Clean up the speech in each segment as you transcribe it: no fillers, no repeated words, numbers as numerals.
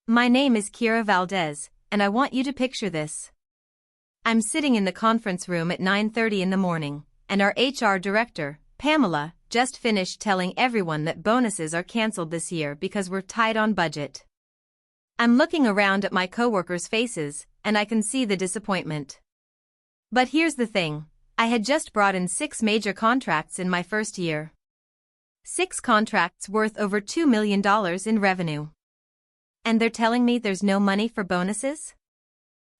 My name is Kira Valdez, and I want you to picture this. I'm sitting in the conference room at 9:30 in the morning, and our HR director, Pamela, just finished telling everyone that bonuses are canceled this year because we're tight on budget. I'm looking around at my coworkers' faces, and I can see the disappointment. But here's the thing, I had just brought in 6 major contracts in my first year. 6 contracts worth over $2 million in revenue. And they're telling me there's no money for bonuses?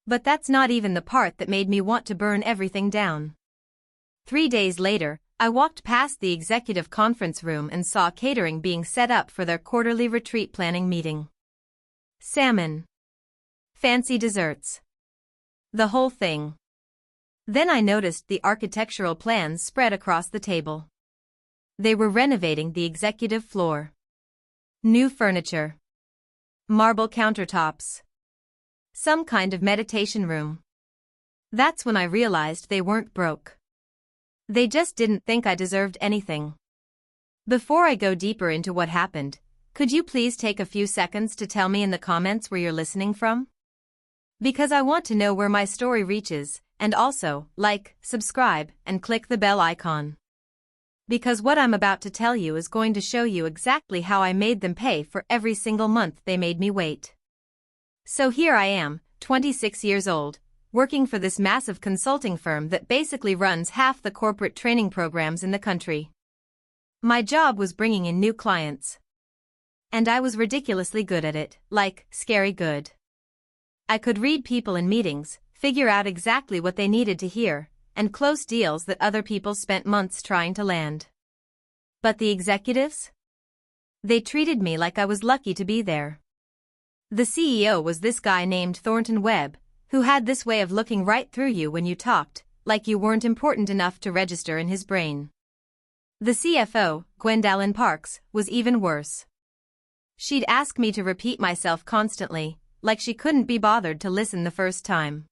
But that's not even the part that made me want to burn everything down. 3 days later, I walked past the executive conference room and saw catering being set up for their quarterly retreat planning meeting. Salmon. Fancy desserts. The whole thing. Then I noticed the architectural plans spread across the table. They were renovating the executive floor. New furniture. Marble countertops. Some kind of meditation room. That's when I realized they weren't broke. They just didn't think I deserved anything. Before I go deeper into what happened, could you please take a few seconds to tell me in the comments where you're listening from? Because I want to know where my story reaches, and also, like, subscribe, and click the bell icon. Because what I'm about to tell you is going to show you exactly how I made them pay for every single month they made me wait. So here I am, 26 years old, working for this massive consulting firm that basically runs half the corporate training programs in the country. My job was bringing in new clients. And I was ridiculously good at it, like, scary good. I could read people in meetings, figure out exactly what they needed to hear, and close deals that other people spent months trying to land. But the executives? They treated me like I was lucky to be there. The CEO was this guy named Thornton Webb, who had this way of looking right through you when you talked, like you weren't important enough to register in his brain. The CFO, Gwendolyn Parks, was even worse. She'd ask me to repeat myself constantly, like she couldn't be bothered to listen the first time.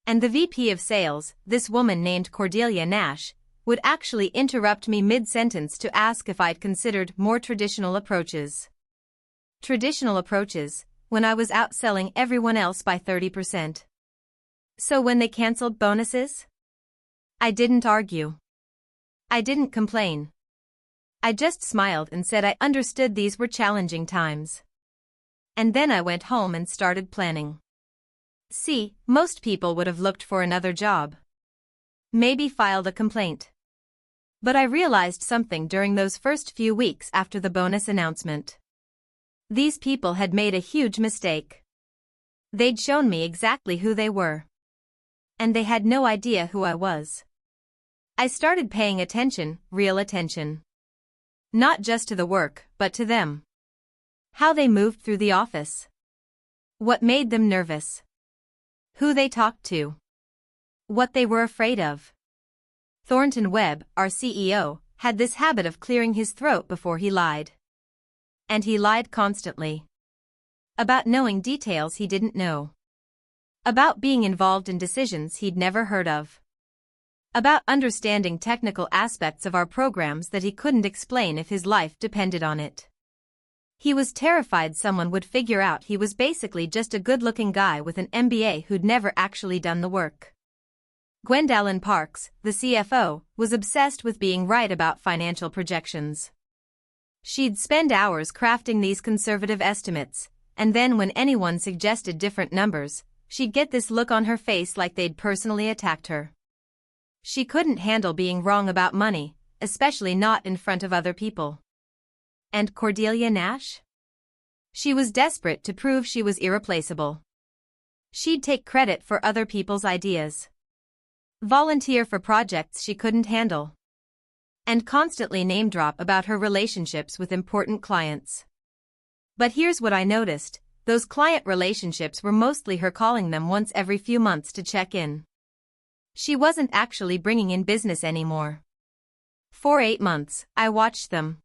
And the VP of sales, this woman named Cordelia Nash, would actually interrupt me mid-sentence to ask if I'd considered more traditional approaches. Traditional approaches, when I was outselling everyone else by 30%. So when they canceled bonuses? I didn't argue. I didn't complain. I just smiled and said I understood these were challenging times. And then I went home and started planning. See, most people would have looked for another job. Maybe filed a complaint. But I realized something during those first few weeks after the bonus announcement. These people had made a huge mistake. They'd shown me exactly who they were. And they had no idea who I was. I started paying attention, real attention. Not just to the work, but to them. How they moved through the office. What made them nervous. Who they talked to. What they were afraid of. Thornton Webb, our CEO, had this habit of clearing his throat before he lied. And he lied constantly. About knowing details he didn't know. About being involved in decisions he'd never heard of. About understanding technical aspects of our programs that he couldn't explain if his life depended on it. He was terrified someone would figure out he was basically just a good-looking guy with an MBA who'd never actually done the work. Gwendolyn Parks, the CFO, was obsessed with being right about financial projections. She'd spend hours crafting these conservative estimates, and then when anyone suggested different numbers, she'd get this look on her face like they'd personally attacked her. She couldn't handle being wrong about money, especially not in front of other people. And Cordelia Nash? She was desperate to prove she was irreplaceable. She'd take credit for other people's ideas. Volunteer for projects she couldn't handle. And constantly name-drop about her relationships with important clients. But here's what I noticed, those client relationships were mostly her calling them once every few months to check in. She wasn't actually bringing in business anymore. For 8 months, I watched them.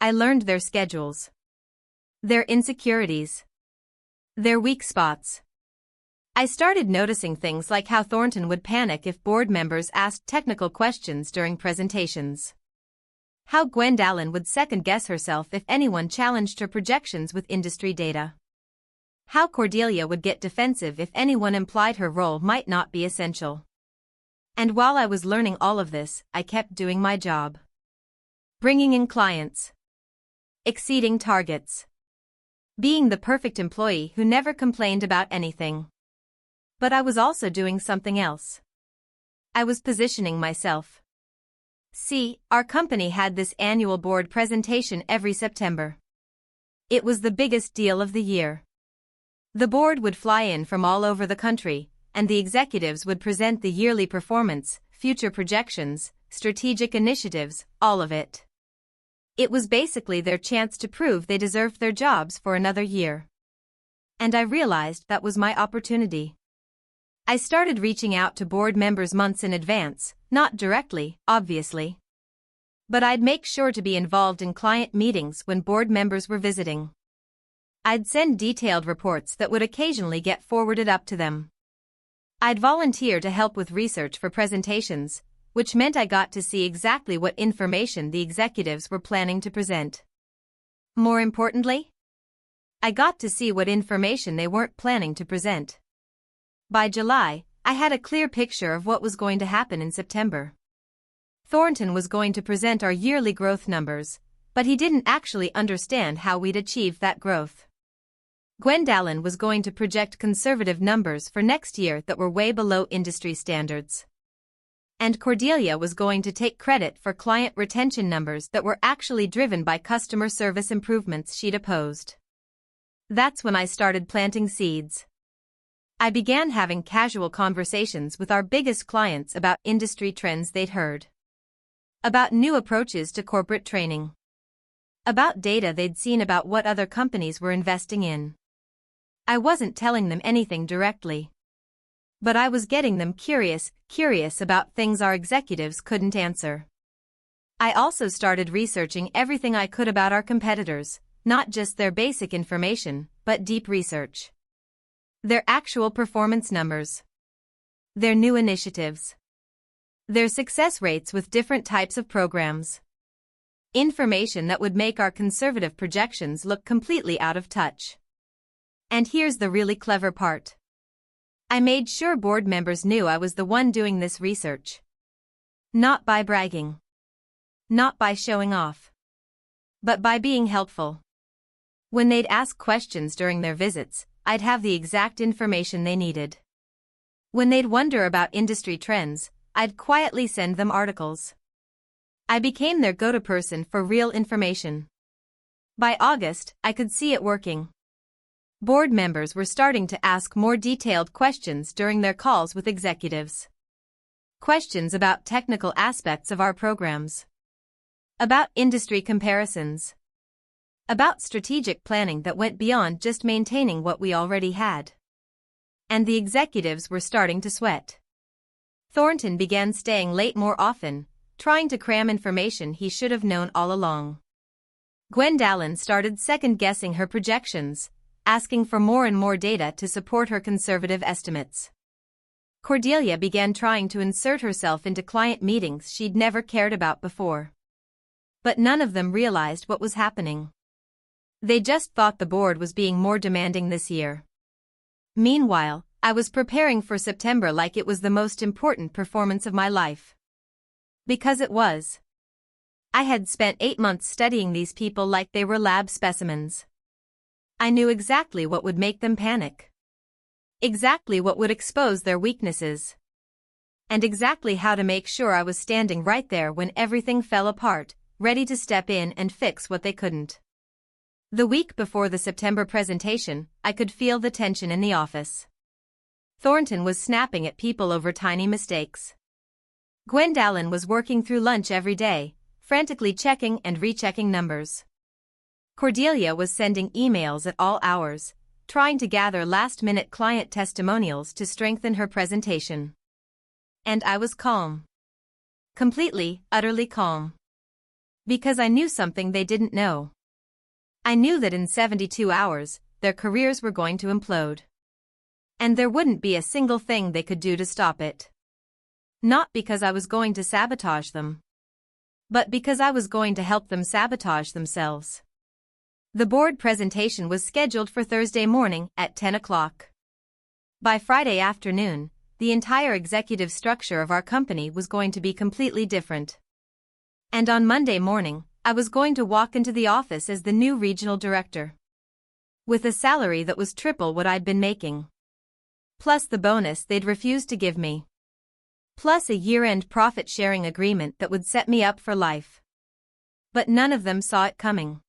I learned their schedules. Their insecurities. Their weak spots. I started noticing things like how Thornton would panic if board members asked technical questions during presentations. How Gwendolyn would second-guess herself if anyone challenged her projections with industry data. how Cordelia would get defensive if anyone implied her role might not be essential. And while I was learning all of this, I kept doing my job. Bringing in clients. Exceeding targets. Being the perfect employee who never complained about anything. But I was also doing something else. I was positioning myself. See, our company had this annual board presentation every September. It was the biggest deal of the year. The board would fly in from all over the country, and the executives would present the yearly performance, future projections, strategic initiatives, all of it. It was basically their chance to prove they deserved their jobs for another year. And I realized that was my opportunity. I started reaching out to board members months in advance, not directly, obviously. But I'd make sure to be involved in client meetings when board members were visiting. I'd send detailed reports that would occasionally get forwarded up to them. I'd volunteer to help with research for presentations, which meant I got to see exactly what information the executives were planning to present. More importantly, I got to see what information they weren't planning to present. By July, I had a clear picture of what was going to happen in September. Thornton was going to present our yearly growth numbers, but he didn't actually understand how we'd achieve that growth. Gwendolyn was going to project conservative numbers for next year that were way below industry standards. And Cordelia was going to take credit for client retention numbers that were actually driven by customer service improvements she'd opposed. That's when I started planting seeds. I began having casual conversations with our biggest clients about industry trends they'd heard. About new approaches to corporate training. About data they'd seen about what other companies were investing in. I wasn't telling them anything directly. But I was getting them curious about things our executives couldn't answer. I also started researching everything I could about our competitors, not just their basic information, but deep research. Their actual performance numbers. Their new initiatives. Their success rates with different types of programs. Information that would make our conservative projections look completely out of touch. And here's the really clever part. I made sure board members knew I was the one doing this research. Not by bragging. Not by showing off. But by being helpful. When they'd ask questions during their visits, I'd have the exact information they needed. When they'd wonder about industry trends, I'd quietly send them articles. I became their go-to person for real information. By August, I could see it working. Board members were starting to ask more detailed questions during their calls with executives. Questions about technical aspects of our programs. About industry comparisons. About strategic planning that went beyond just maintaining what we already had. And the executives were starting to sweat. Thornton began staying late more often, trying to cram information he should have known all along. Gwendolyn started second-guessing her projections, asking for more and more data to support her conservative estimates. Cordelia began trying to insert herself into client meetings she'd never cared about before. But none of them realized what was happening. They just thought the board was being more demanding this year. Meanwhile, I was preparing for September like it was the most important performance of my life. Because it was. I had spent 8 months studying these people like they were lab specimens. I knew exactly what would make them panic. Exactly what would expose their weaknesses. And exactly how to make sure I was standing right there when everything fell apart, ready to step in and fix what they couldn't. The week before the September presentation, I could feel the tension in the office. Thornton was snapping at people over tiny mistakes. Gwendolyn was working through lunch every day, frantically checking and rechecking numbers. Cordelia was sending emails at all hours, trying to gather last-minute client testimonials to strengthen her presentation. And I was calm. Completely, utterly calm. Because I knew something they didn't know. I knew that in 72 hours, their careers were going to implode. And there wouldn't be a single thing they could do to stop it. Not because I was going to sabotage them. But because I was going to help them sabotage themselves. The board presentation was scheduled for Thursday morning at 10 o'clock. By Friday afternoon, the entire executive structure of our company was going to be completely different. And on Monday morning, I was going to walk into the office as the new regional director, with a salary that was triple what I'd been making, plus the bonus they'd refused to give me, plus a year-end profit-sharing agreement that would set me up for life. But none of them saw it coming.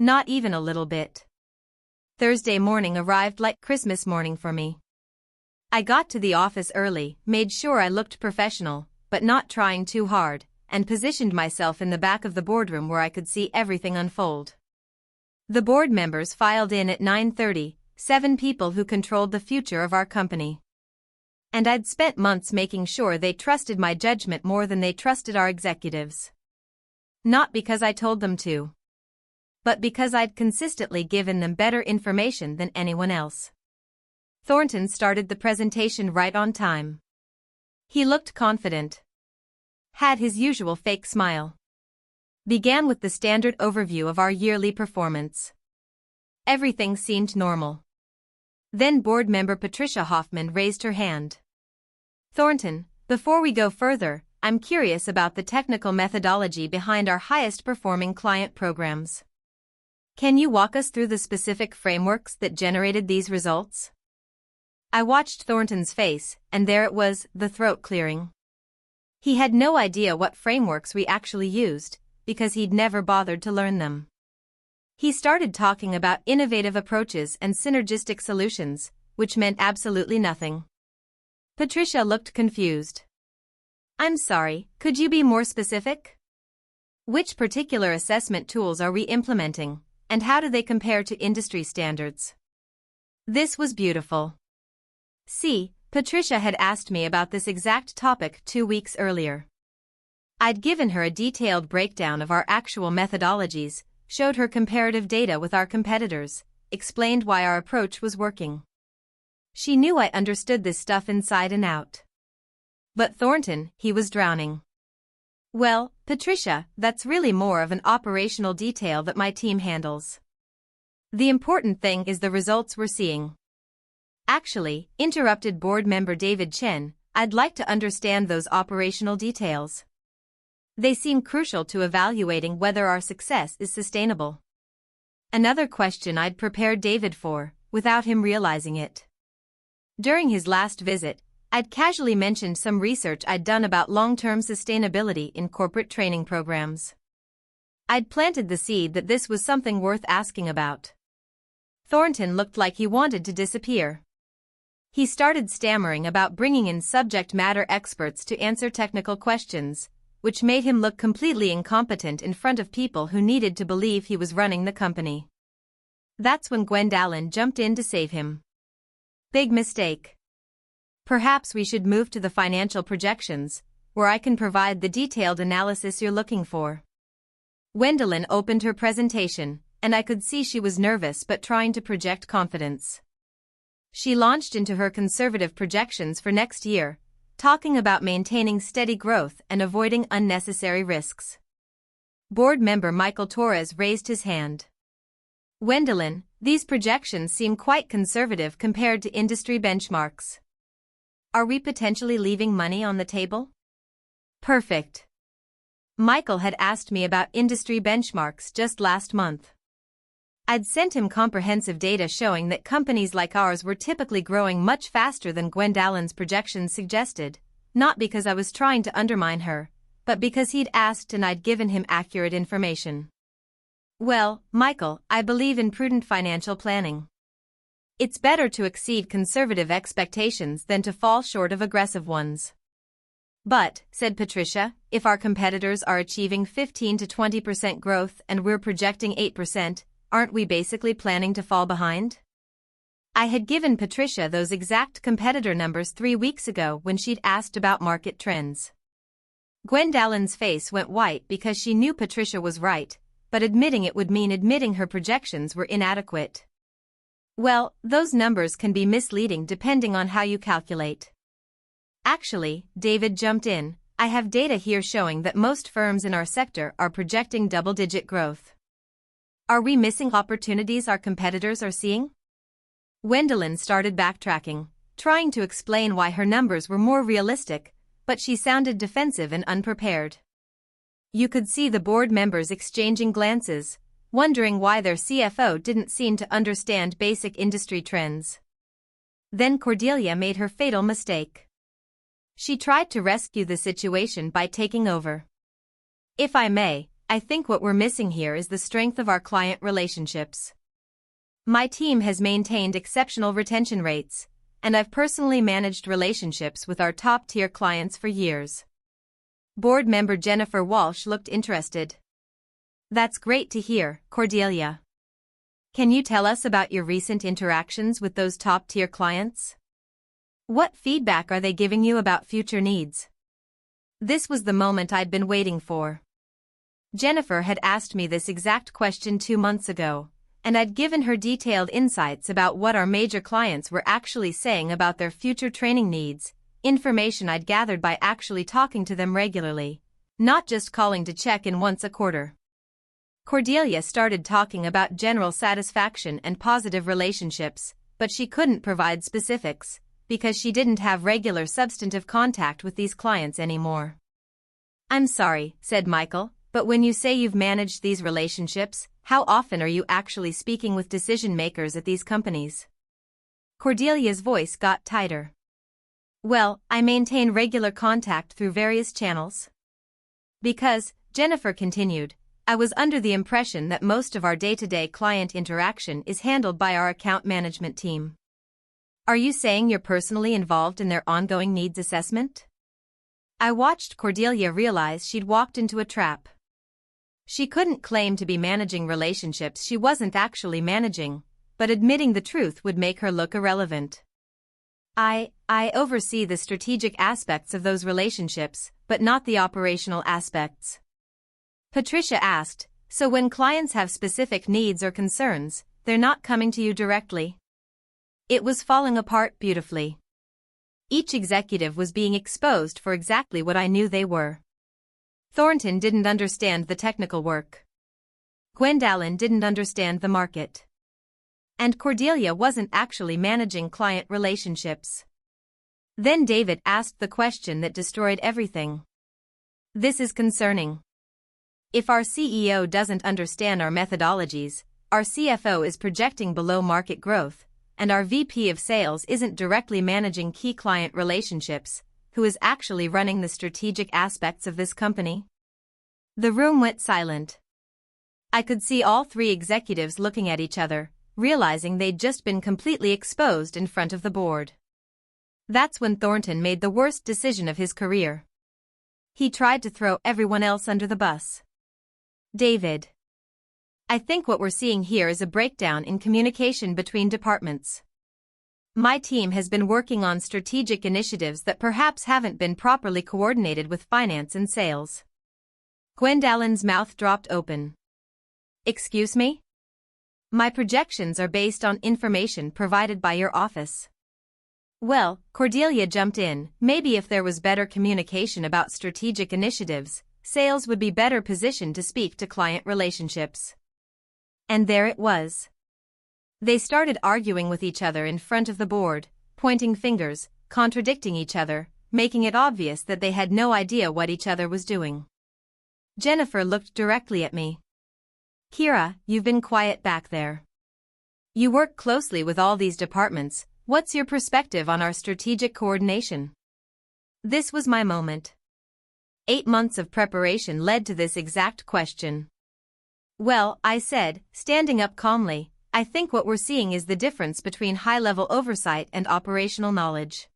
Not even a little bit. Thursday morning arrived like Christmas morning for me. I got to the office early, made sure I looked professional, but not trying too hard, and positioned myself in the back of the boardroom where I could see everything unfold. The board members filed in at 9:30, 7 people who controlled the future of our company. And I'd spent months making sure they trusted my judgment more than they trusted our executives. Not because I told them to, but because I'd consistently given them better information than anyone else. Thornton started the presentation right on time. He looked confident, had his usual fake smile, began with the standard overview of our yearly performance. Everything seemed normal. Then board member Patricia Hoffman raised her hand. Thornton, before we go further, I'm curious about the technical methodology behind our highest performing client programs. Can you walk us through the specific frameworks that generated these results? I watched Thornton's face, and there it was, the throat clearing. He had no idea what frameworks we actually used, because he'd never bothered to learn them. He started talking about innovative approaches and synergistic solutions, which meant absolutely nothing. Patricia looked confused. I'm sorry, could you be more specific? Which particular assessment tools are we implementing, and how do they compare to industry standards? This was beautiful. See, Patricia had asked me about this exact topic 2 weeks earlier. I'd given her a detailed breakdown of our actual methodologies, showed her comparative data with our competitors, explained why our approach was working. She knew I understood this stuff inside and out. But Thornton, he was drowning. Well, Patricia, that's really more of an operational detail that my team handles. The important thing is the results we're seeing. Actually, interrupted board member David Chen, I'd like to understand those operational details. They seem crucial to evaluating whether our success is sustainable. Another question I'd prepared David for, without him realizing it. During his last visit, I'd casually mentioned some research I'd done about long-term sustainability in corporate training programs. I'd planted the seed that this was something worth asking about. Thornton looked like he wanted to disappear. He started stammering about bringing in subject matter experts to answer technical questions, which made him look completely incompetent in front of people who needed to believe he was running the company. That's when Gwendolyn jumped in to save him. Big mistake. Perhaps we should move to the financial projections, where I can provide the detailed analysis you're looking for. Gwendolyn opened her presentation, and I could see she was nervous but trying to project confidence. She launched into her conservative projections for next year, talking about maintaining steady growth and avoiding unnecessary risks. Board member Michael Torres raised his hand. Gwendolyn, these projections seem quite conservative compared to industry benchmarks. Are we potentially leaving money on the table? Perfect. Michael had asked me about industry benchmarks just last month. I'd sent him comprehensive data showing that companies like ours were typically growing much faster than Gwendolyn's projections suggested, not because I was trying to undermine her, but because he'd asked and I'd given him accurate information. Well, Michael, I believe in prudent financial planning. It's better to exceed conservative expectations than to fall short of aggressive ones. But, said Patricia, if our competitors are achieving 15 to 20% growth and we're projecting 8%, aren't we basically planning to fall behind? I had given Patricia those exact competitor numbers 3 weeks ago when she'd asked about market trends. Gwendolyn's face went white because she knew Patricia was right, but admitting it would mean admitting her projections were inadequate. Well, those numbers can be misleading depending on how you calculate. Actually, David jumped in, I have data here showing that most firms in our sector are projecting double-digit growth. Are we missing opportunities our competitors are seeing? Gwendolyn started backtracking, trying to explain why her numbers were more realistic, but she sounded defensive and unprepared. You could see the board members exchanging glances, wondering why their CFO didn't seem to understand basic industry trends. Then Cordelia made her fatal mistake. She tried to rescue the situation by taking over. If I may, I think what we're missing here is the strength of our client relationships. My team has maintained exceptional retention rates, and I've personally managed relationships with our top-tier clients for years. Board member Jennifer Walsh looked interested. That's great to hear, Cordelia. Can you tell us about your recent interactions with those top-tier clients? What feedback are they giving you about future needs? This was the moment I'd been waiting for. Jennifer had asked me this exact question 2 months ago, and I'd given her detailed insights about what our major clients were actually saying about their future training needs, information I'd gathered by actually talking to them regularly, not just calling to check in once a quarter. Cordelia started talking about general satisfaction and positive relationships, but she couldn't provide specifics, because she didn't have regular substantive contact with these clients anymore. I'm sorry, said Michael, but when you say you've managed these relationships, how often are you actually speaking with decision-makers at these companies? Cordelia's voice got tighter. Well, I maintain regular contact through various channels. Because, Jennifer continued, I was under the impression that most of our day-to-day client interaction is handled by our account management team. Are you saying you're personally involved in their ongoing needs assessment? I watched Cordelia realize she'd walked into a trap. She couldn't claim to be managing relationships she wasn't actually managing, but admitting the truth would make her look irrelevant. I oversee the strategic aspects of those relationships, but not the operational aspects. Patricia asked, so when clients have specific needs or concerns, they're not coming to you directly? It was falling apart beautifully. Each executive was being exposed for exactly what I knew they were. Thornton didn't understand the technical work. Gwendolyn didn't understand the market. And Cordelia wasn't actually managing client relationships. Then David asked the question that destroyed everything. This is concerning. If our CEO doesn't understand our methodologies, our CFO is projecting below market growth, and our VP of sales isn't directly managing key client relationships, who is actually running the strategic aspects of this company? The room went silent. I could see all 3 executives looking at each other, realizing they'd just been completely exposed in front of the board. That's when Thornton made the worst decision of his career. He tried to throw everyone else under the bus. David. I think what we're seeing here is a breakdown in communication between departments. My team has been working on strategic initiatives that perhaps haven't been properly coordinated with finance and sales. Gwendolyn's mouth dropped open. Excuse me? My projections are based on information provided by your office. Well, Cordelia jumped in, maybe if there was better communication about strategic initiatives, sales would be better positioned to speak to client relationships. And there it was. They started arguing with each other in front of the board, pointing fingers, contradicting each other, making it obvious that they had no idea what each other was doing. Jennifer looked directly at me. Kira, you've been quiet back there. You work closely with all these departments, what's your perspective on our strategic coordination? This was my moment. 8 months of preparation led to this exact question. Well, I said, standing up calmly, I think what we're seeing is the difference between high-level oversight and operational knowledge.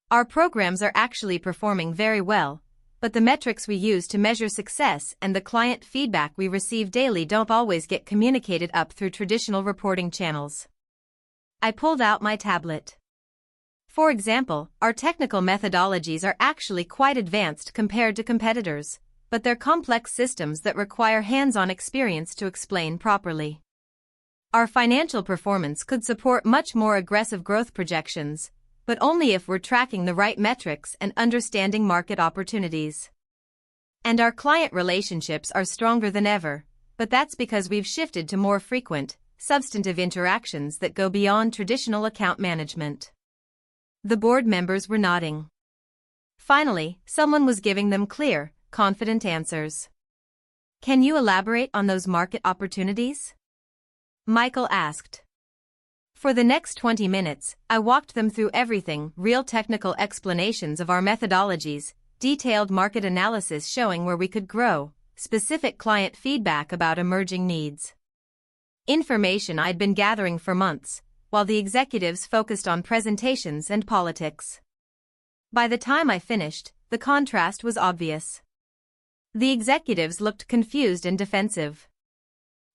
Our programs are actually performing very well, but the metrics we use to measure success and the client feedback we receive daily don't always get communicated up through traditional reporting channels. I pulled out my tablet. For example, our technical methodologies are actually quite advanced compared to competitors, but they're complex systems that require hands-on experience to explain properly. Our financial performance could support much more aggressive growth projections, but only if we're tracking the right metrics and understanding market opportunities. And our client relationships are stronger than ever, but that's because we've shifted to more frequent, substantive interactions that go beyond traditional account management. The board members were nodding. Finally, someone was giving them clear, confident answers. Can you elaborate on those market opportunities? Michael asked. For the next 20 minutes, I walked them through everything, real technical explanations of our methodologies, detailed market analysis showing where we could grow, specific client feedback about emerging needs. Information I'd been gathering for months, while the executives focused on presentations and politics. By the time I finished, the contrast was obvious. The executives looked confused and defensive.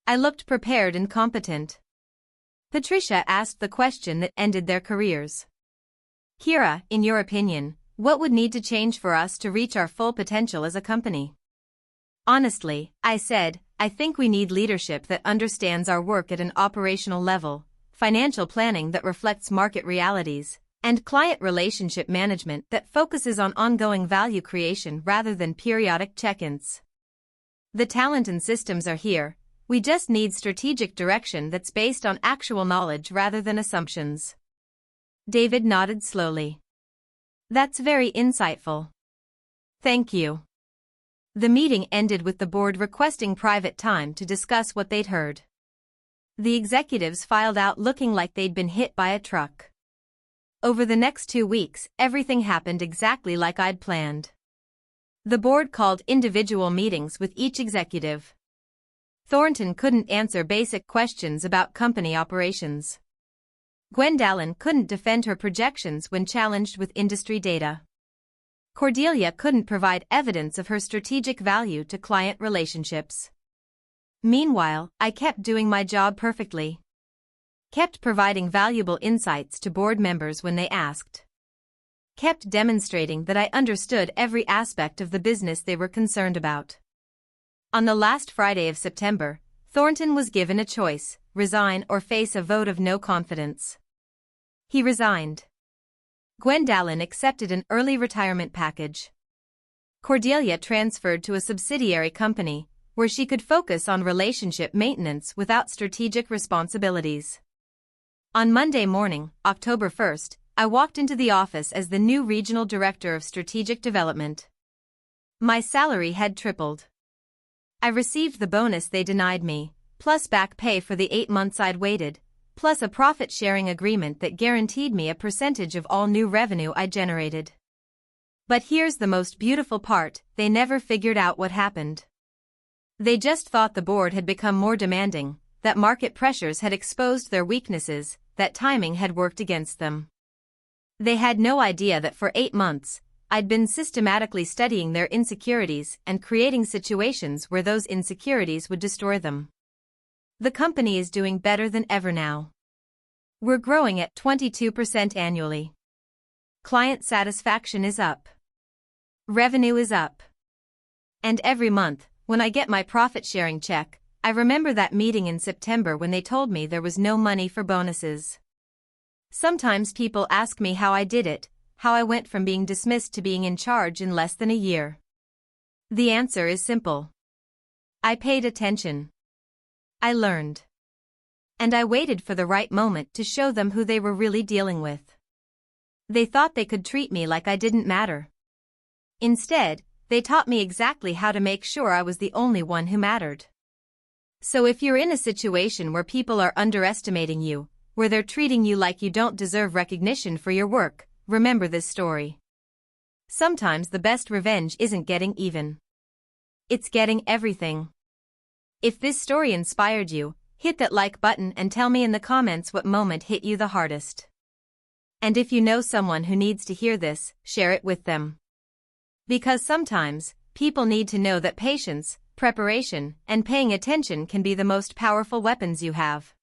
I looked prepared and competent. Patricia asked the question that ended their careers. Kira, in your opinion, what would need to change for us to reach our full potential as a company? Honestly, I said, I think we need leadership that understands our work at an operational level, financial planning that reflects market realities, and client relationship management that focuses on ongoing value creation rather than periodic check-ins. The talent and systems are here, we just need strategic direction that's based on actual knowledge rather than assumptions. David nodded slowly. That's very insightful. Thank you. The meeting ended with the board requesting private time to discuss what they'd heard. The executives filed out looking like they'd been hit by a truck. Over the next 2 weeks, everything happened exactly like I'd planned. The board called individual meetings with each executive. Thornton couldn't answer basic questions about company operations. Gwendolyn couldn't defend her projections when challenged with industry data. Cordelia couldn't provide evidence of her strategic value to client relationships. Meanwhile, I kept doing my job perfectly. Kept providing valuable insights to board members when they asked. Kept demonstrating that I understood every aspect of the business they were concerned about. On the last Friday of September, Thornton was given a choice, resign or face a vote of no confidence. He resigned. Gwendolyn accepted an early retirement package. Cordelia transferred to a subsidiary company, where she could focus on relationship maintenance without strategic responsibilities. On Monday morning, October 1st, I walked into the office as the new Regional Director of Strategic Development. My salary had tripled. I received the bonus they denied me, plus back pay for the 8 months I'd waited, plus a profit-sharing agreement that guaranteed me a percentage of all new revenue I generated. But here's the most beautiful part, they never figured out what happened. They just thought the board had become more demanding, that market pressures had exposed their weaknesses, that timing had worked against them. They had no idea that for 8 months, I'd been systematically studying their insecurities and creating situations where those insecurities would destroy them. The company is doing better than ever now. We're growing at 22% annually. Client satisfaction is up. Revenue is up. And every month, when I get my profit-sharing check, I remember that meeting in September when they told me there was no money for bonuses. Sometimes people ask me how I did it, how I went from being dismissed to being in charge in less than a year. The answer is simple. I paid attention. I learned. And I waited for the right moment to show them who they were really dealing with. They thought they could treat me like I didn't matter. Instead, they taught me exactly how to make sure I was the only one who mattered. So if you're in a situation where people are underestimating you, where they're treating you like you don't deserve recognition for your work, remember this story. Sometimes the best revenge isn't getting even. It's getting everything. If this story inspired you, hit that like button and tell me in the comments what moment hit you the hardest. And if you know someone who needs to hear this, share it with them. Because sometimes, people need to know that patience, preparation, and paying attention can be the most powerful weapons you have.